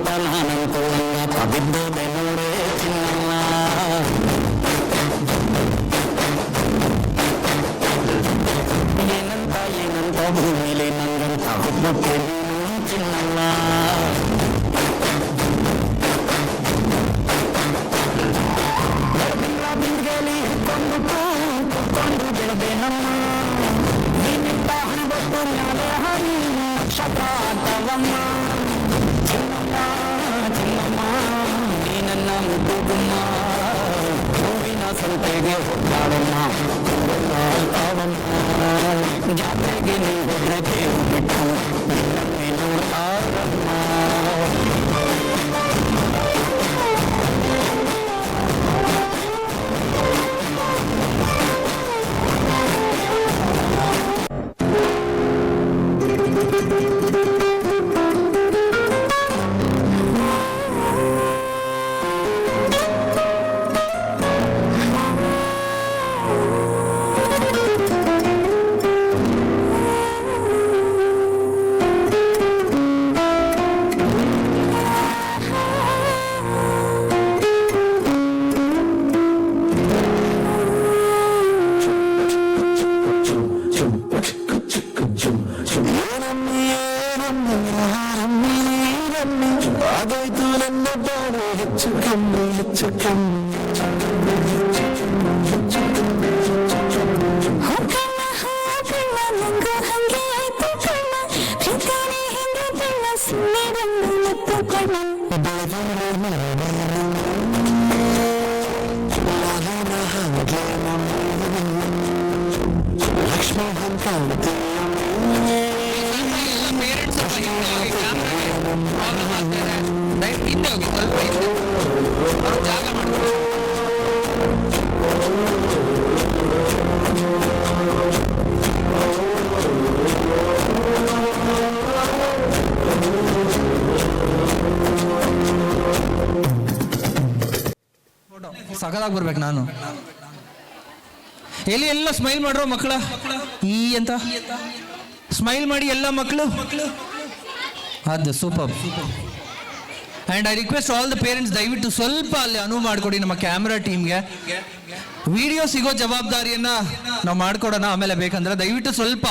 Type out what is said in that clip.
ಬಿಟ್ಟ ನಾನಂತೂ ಹಂಗ ಬಿದ್ದೋದೆ ನೋಡೇ ಚಿನ್ನಮ್ಮ. ಏನಂತ ಭೂಮಿಲಿ ನಂಗಂತ ಹುಬ್ಬಕ್ಕೆ ನೀನು ಚಿನ್ನಮ್ಮ. ಬಿಂದಿಗೆಲಿ ಕುತ್ಕೊಂಡು ಬೆಳೆದೆ ನಮ್ಮ ನೀನಿಟ್ಟ ಹಣಬಟ್ಟು ನಾಳೆ ಹರಿ ನಕ್ಷತ್ರ ಆಟವಮ್ಮ. ಚಿನ್ನಮ್ಮ ಚಿನ್ನಮ್ಮ ನೀ ನನ್ನ ಮುದ್ದು ಗುಮ್ಮ, ಹೂವಿನ ಸಂತೆಗೆ ಹೋಗ್ತಾಳಮ್ಮ ಜಾತ್ರೆಗೆ ನೀವು ಹೋದ್ರೆ ಬೇವು ಬಿಟ್ಟು ನಿನ್ನೆ ನೋಡ್ತಾರಮ್ಮ. ಆಗೋಯ್ತು ನನ್ನ ಬಾಳು ಹೆಚ್ಚು ಕಮ್ಮಿ ಹೆಚ್ಚು ಕಮ್ಮಿ. ಲಕ್ಷ್ಮೀ ಅಂತ ಸಕಲಾಗಿ ಬರ್ಬೇಕು ನಾನು. ಎಲ್ಲಿ ಎಲ್ಲ ಸ್ಮೈಲ್ ಮಾಡ್ರೋ ಮಕ್ಕಳ, ಈ ಅಂತ ಸ್ಮೈಲ್ ಮಾಡಿ ಎಲ್ಲ ಮಕ್ಕಳು. ಅದು super. And I request all the parents, ದಯವಿಟ್ಟು ಸ್ವಲ್ಪ ಅಲ್ಲಿ ಅನುವು ಮಾಡಿಕೊಡಿ ನಮ್ಮ ಕ್ಯಾಮ್ರಾ ಟೀಮ್ಗೆ. ವಿಡಿಯೋ ಸಿಗೋ ಜವಾಬ್ದಾರಿಯನ್ನ ನಾವು ಮಾಡ್ಕೊಡೋಣ ಆಮೇಲೆ ಬೇಕಂದ್ರೆ. ದಯವಿಟ್ಟು ಸ್ವಲ್ಪ